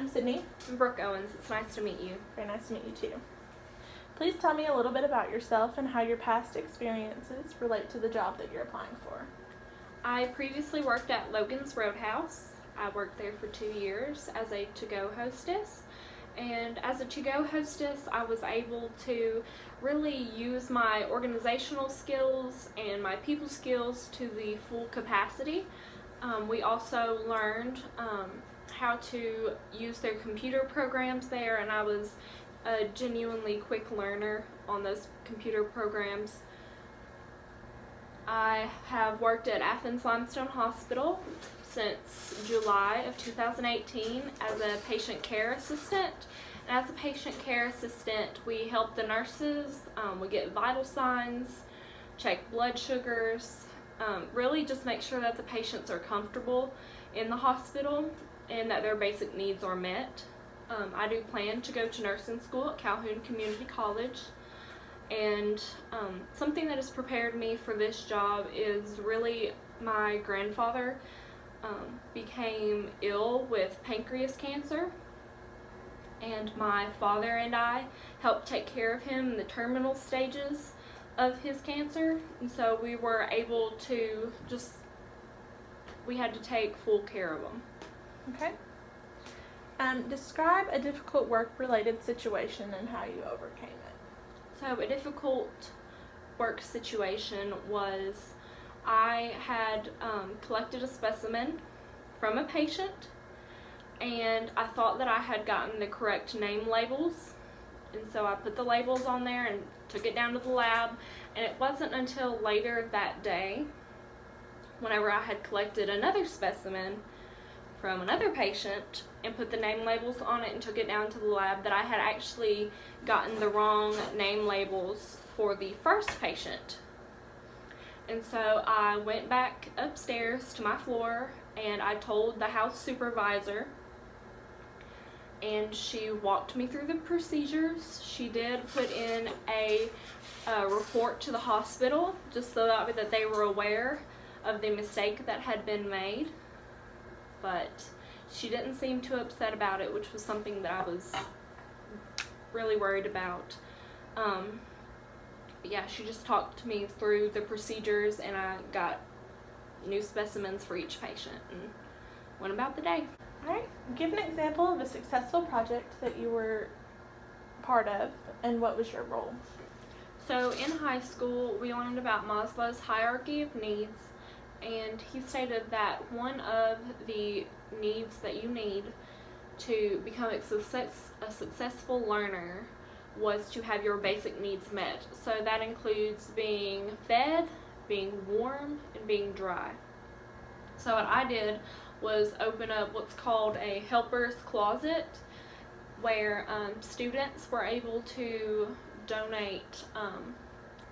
I'm Sydney. I'm Brooke Owens. It's nice to meet you. Very nice to meet you too. Please tell me a little bit about yourself and how your past experiences relate to the job that you're applying for. I previously worked at Logan's Roadhouse. I worked there for 2 years as a to-go hostess. And as a to-go hostess, I was able to really use my organizational skills and my people skills to the full capacity. We also learned how to use their computer programs there, and I was a genuinely quick learner on those computer programs. I have worked at Athens Limestone Hospital since July of 2018 as a patient care assistant. And as a patient care assistant, we help the nurses, we get vital signs, check blood sugars, really just make sure that the patients are comfortable in the hospital and that their basic needs are met. I do plan to go to nursing school at Calhoun Community College. And something that has prepared me for this job is really my grandfather became ill with pancreas cancer, and my father and I helped take care of him in the terminal stages of his cancer, and so we were able to we had to take full care of him. Okay. Describe a difficult work-related situation and how you overcame it. So a difficult work situation was I had collected a specimen from a patient, and I thought that I had gotten the correct name labels, and so I put the labels on there and took it down to the lab, and it wasn't until later that day, whenever I had collected another specimen from another patient and put the name labels on it and took it down to the lab, that I had actually gotten the wrong name labels for the first patient. And so I went back upstairs to my floor and I told the house supervisor, and she walked me through the procedures. She did put in a report to the hospital just so that they were aware of the mistake that had been made, but she didn't seem too upset about it, which was something that I was really worried about. But yeah, she just talked me through the procedures, and I got new specimens for each patient and went about the day. All right. Give an example of a successful project that you were part of, and what was your role? So in high school, we learned about Maslow's hierarchy of needs, and he stated that one of the needs that you need to become a successful learner was to have your basic needs met. So that includes being fed, being warm, and being dry. So what I did was open up what's called a helper's closet, where students were able to donate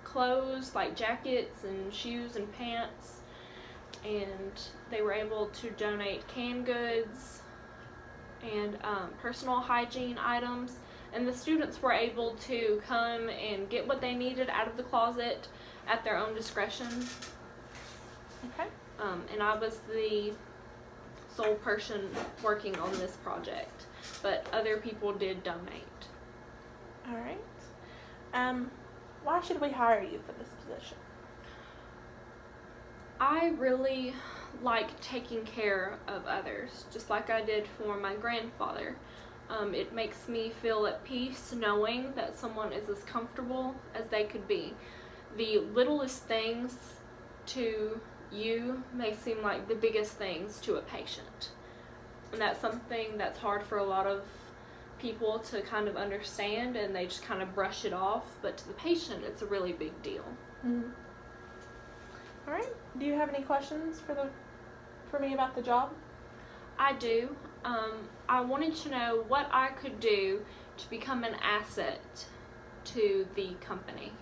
clothes like jackets and shoes and pants, and they were able to donate canned goods and personal hygiene items, and the students were able to come and get what they needed out of the closet at their own discretion. Okay. And I was the sole person working on this project, but other people did donate. All right. Why should we hire you for this position? I really like taking care of others, just like I did for my grandfather. It makes me feel at peace knowing that someone is as comfortable as they could be. The littlest things to you may seem like the biggest things to a patient, and that's something that's hard for a lot of people to kind of understand, and they just kind of brush it off, but to the patient it's a really big deal. Mm-hmm. All right. Do you have any questions for me about the job? I do. I wanted to know what I could do to become an asset to the company.